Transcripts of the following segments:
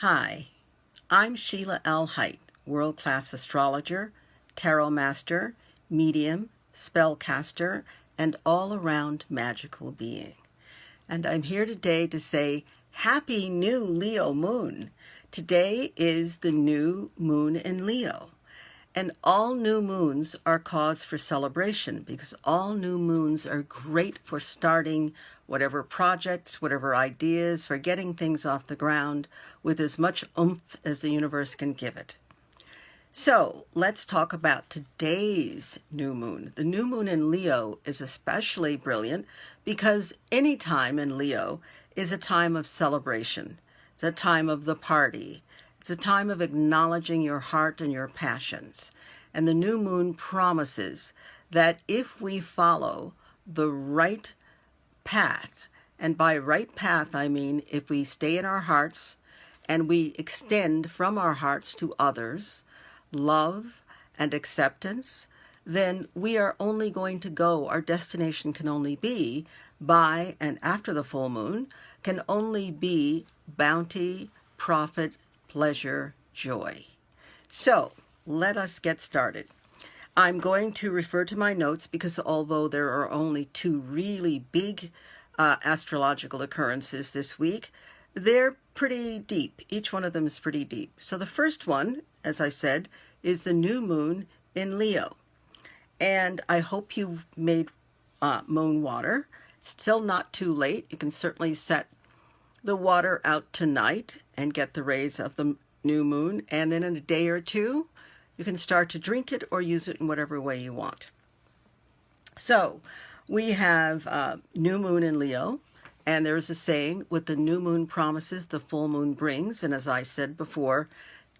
Hi, I'm Sheilaa Hite, world-class astrologer, tarot master, medium, spellcaster, and all-around magical being. And I'm here today to say Happy New Leo Moon. Today is the new moon in Leo. And all new moons are cause for celebration because all new moons are great for starting whatever projects, whatever ideas, for getting things off the ground with as much oomph as the universe can give it. So let's talk about today's new moon. The new moon in Leo is especially brilliant because any time in Leo is a time of celebration. It's a time of the party. It's a time of acknowledging your heart and your passions. And the new moon promises that if we follow the right path, and by right path I mean if we stay in our hearts and we extend from our hearts to others love and acceptance, then we are only going to go, our destination can only be by and after the full moon, can only be bounty, profit, pleasure, joy. So let us get started. I'm going to refer to my notes because although there are only two really big astrological occurrences this week, they're pretty deep. Each one of them is pretty deep. So the first one, as I said, is the new moon in Leo. And I hope you've made moon water. It's still not too late. You can certainly set the water out tonight and get the rays of the new moon. And then in a day or two, you can start to drink it or use it in whatever way you want. So we have new moon in Leo. And there's a saying, what the new moon promises, the full moon brings. And as I said before,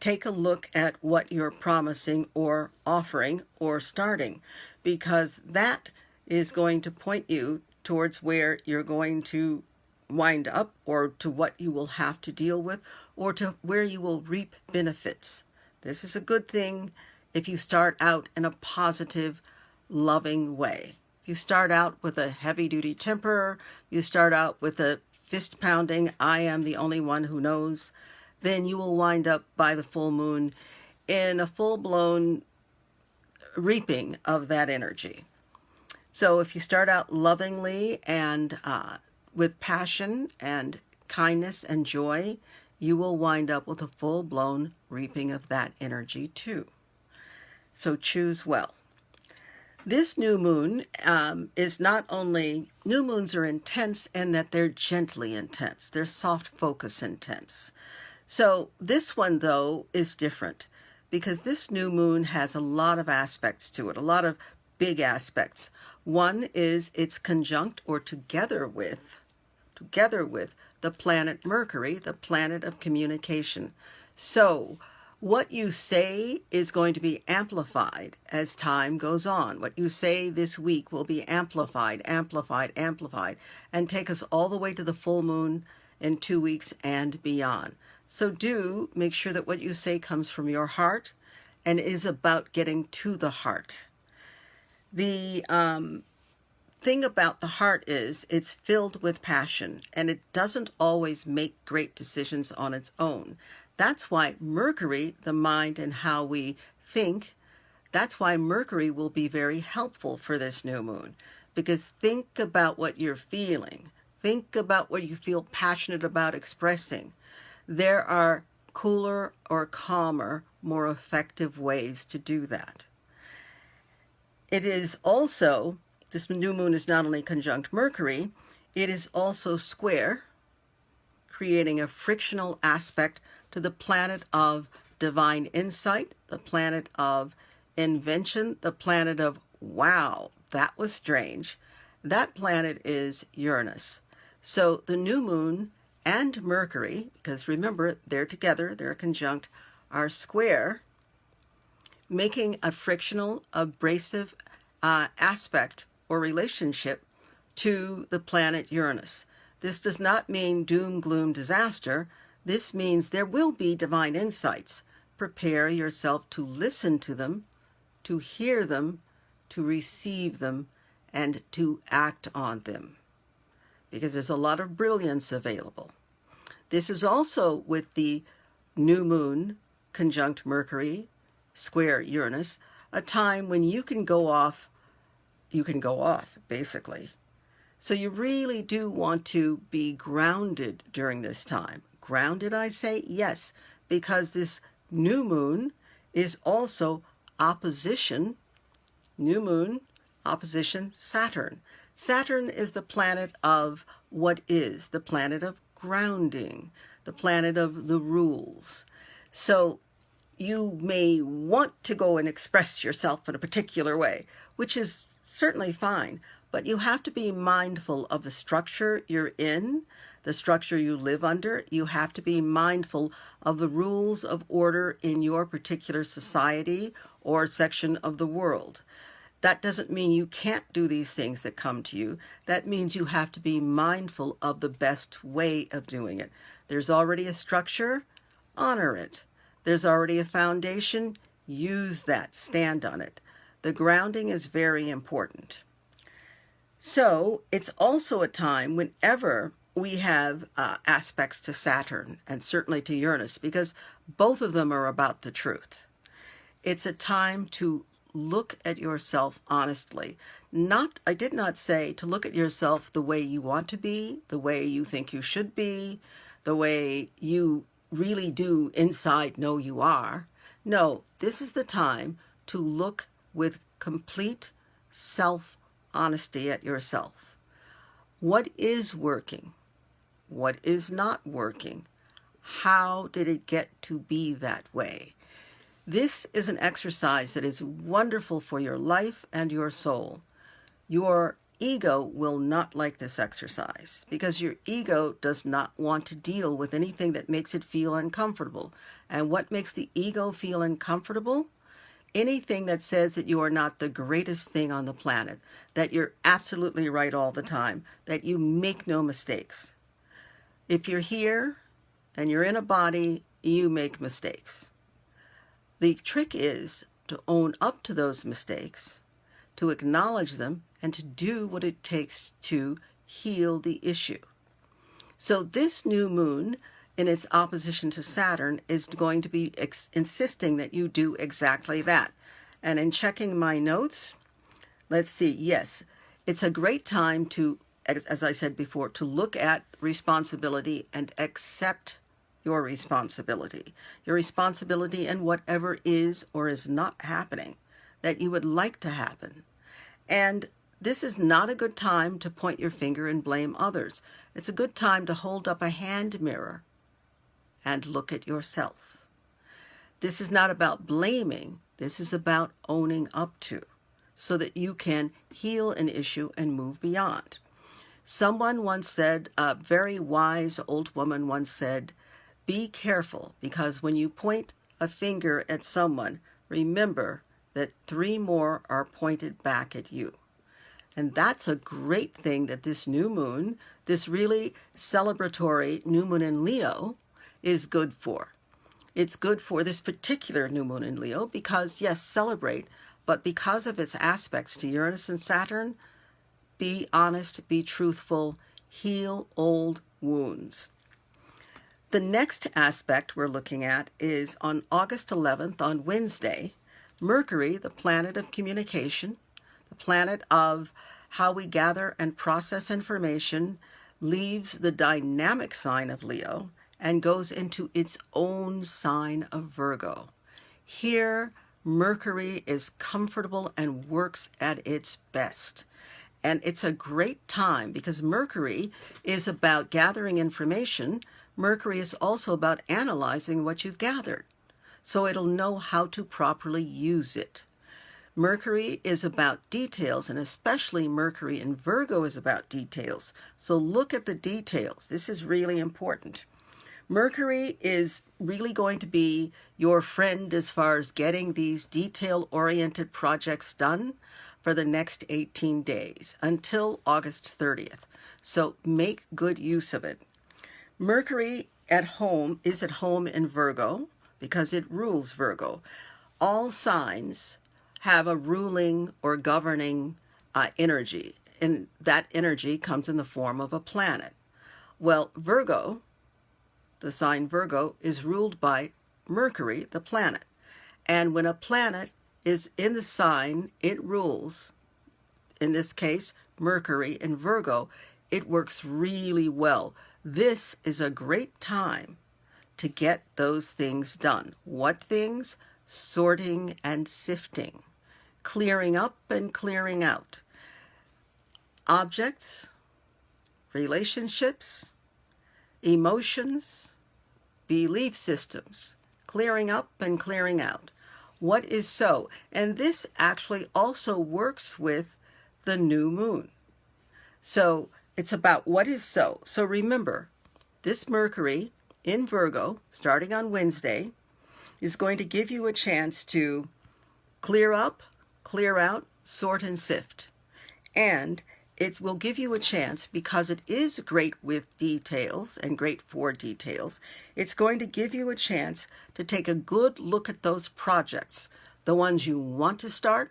take a look at what you're promising or offering or starting, because that is going to point you towards where you're going to wind up or to what you will have to deal with or to where you will reap benefits. This is a good thing if you start out in a positive, loving way. You start out with a heavy-duty temper, you start out with a fist-pounding, I am the only one who knows, then you will wind up by the full moon in a full-blown reaping of that energy. So if you start out lovingly and with passion and kindness and joy, you will wind up with a full-blown reaping of that energy too. So choose well. This new moon is not only, new moons are intense in that they're gently intense. They're soft focus intense. So this one, though, is different because this new moon has a lot of aspects to it, a lot of big aspects. One is it's conjunct or together with the planet Mercury, the planet of communication. So what you say is going to be amplified as time goes on. What you say this week will be amplified, amplified, amplified, and take us all the way to the full moon in 2 weeks and beyond. So do make sure that what you say comes from your heart and is about getting to the heart. The thing about the heart is it's filled with passion and it doesn't always make great decisions on its own. That's why Mercury, the mind and how we think, that's why Mercury will be very helpful for this new moon. Because think about what you're feeling. Think about what you feel passionate about expressing. There are cooler or calmer, more effective ways to do that. It is also, this new moon is not only conjunct Mercury, it is also square, creating a frictional aspect to the planet of divine insight, the planet of invention, the planet of, wow, that was strange. That planet is Uranus. So the new moon and Mercury, because remember, they're together, they're conjunct, are square, making a frictional, abrasive aspect or relationship to the planet Uranus. This does not mean doom, gloom, disaster. This means there will be divine insights. Prepare yourself to listen to them, to hear them, to receive them, and to act on them. Because there's a lot of brilliance available. This is also with the new moon conjunct Mercury, square Uranus, a time when you can go off, basically. So you really do want to be grounded during this time. Grounded, I say? Yes, because this new moon is also opposition, new moon, opposition Saturn. Saturn is the planet of what is, the planet of grounding, the planet of the rules. So you may want to go and express yourself in a particular way, which is certainly fine, but you have to be mindful of the structure you're in, the structure you live under. You have to be mindful of the rules of order in your particular society or section of the world. That doesn't mean you can't do these things that come to you. That means you have to be mindful of the best way of doing it. There's already a structure, honor it. There's already a foundation, use that, stand on it. The grounding is very important. So it's also a time whenever we have aspects to Saturn and certainly to Uranus, because both of them are about the truth. It's a time to look at yourself honestly. I did not say to look at yourself the way you want to be, the way you think you should be, the way you really do inside know you are. No, this is the time to look with complete self-honesty at yourself. What is working? What is not working? How did it get to be that way? This is an exercise that is wonderful for your life and your soul. Your ego will not like this exercise because your ego does not want to deal with anything that makes it feel uncomfortable. And what makes the ego feel uncomfortable? Anything that says that you are not the greatest thing on the planet, that you're absolutely right all the time, that you make no mistakes. If you're here and you're in a body, you make mistakes. The trick is to own up to those mistakes, to acknowledge them, and to do what it takes to heal the issue. So this new moon, in its opposition to Saturn, is going to be insisting that you do exactly that. And in checking my notes, let's see, yes, it's a great time to, as I said before, to look at responsibility and accept your responsibility and whatever is or is not happening that you would like to happen. And this is not a good time to point your finger and blame others. It's a good time to hold up a hand mirror and look at yourself. This is not about blaming. This is about owning up to, so that you can heal an issue and move beyond. Someone once said, a very wise old woman once said, be careful, because when you point a finger at someone, remember that 3 more are pointed back at you. And that's a great thing that this new moon, this really celebratory new moon in Leo, is good for. It's good for this particular new moon in Leo because, yes, celebrate, but because of its aspects to Uranus and Saturn, be honest, be truthful, heal old wounds. The next aspect we're looking at is on August 11th, on Wednesday, Mercury, the planet of communication, the planet of how we gather and process information, leaves the dynamic sign of Leo and goes into its own sign of Virgo. Here, Mercury is comfortable and works at its best. And it's a great time because Mercury is about gathering information. Mercury is also about analyzing what you've gathered, so it'll know how to properly use it. Mercury is about details, and especially Mercury in Virgo is about details. So look at the details. This is really important. Mercury is really going to be your friend as far as getting these detail-oriented projects done for the next 18 days until August 30th. So make good use of it. Mercury is at home in Virgo because it rules Virgo. All signs have a ruling or governing energy, and that energy comes in the form of a planet. Well, Virgo, the sign Virgo, is ruled by Mercury, the planet. And when a planet is in the sign it rules, in this case, Mercury in Virgo, it works really well. This is a great time to get those things done. What things? Sorting and sifting, clearing up and clearing out. Objects, relationships, emotions, belief systems, clearing up and clearing out. What is so? And this actually also works with the new moon. So it's about what is so. So remember, this Mercury in Virgo, starting on Wednesday, is going to give you a chance to clear up, clear out, sort and sift. And it will give you a chance, because it is great with details and great for details, it's going to give you a chance to take a good look at those projects, the ones you want to start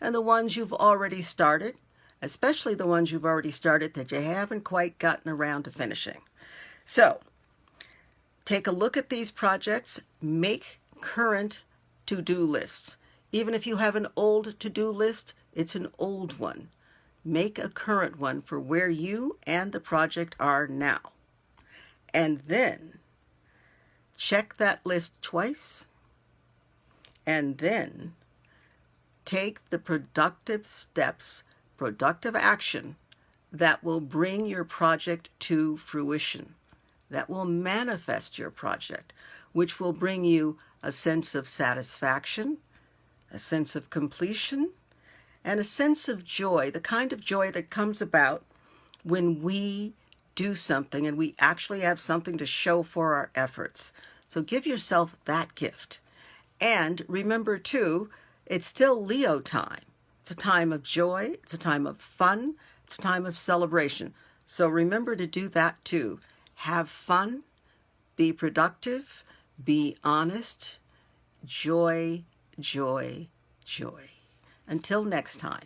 and the ones you've already started, especially the ones you've already started that you haven't quite gotten around to finishing. So, take a look at these projects, make current to-do lists. Even if you have an old to-do list, it's an old one. Make a current one for where you and the project are now. And then check that list twice, and then take the productive steps, productive action that will bring your project to fruition, that will manifest your project, which will bring you a sense of satisfaction, a sense of completion, and a sense of joy, the kind of joy that comes about when we do something and we actually have something to show for our efforts. So give yourself that gift. And remember too, it's still Leo time. It's a time of joy, it's a time of fun, it's a time of celebration. So remember to do that too. Have fun, be productive, be honest, joy, joy, joy. Until next time.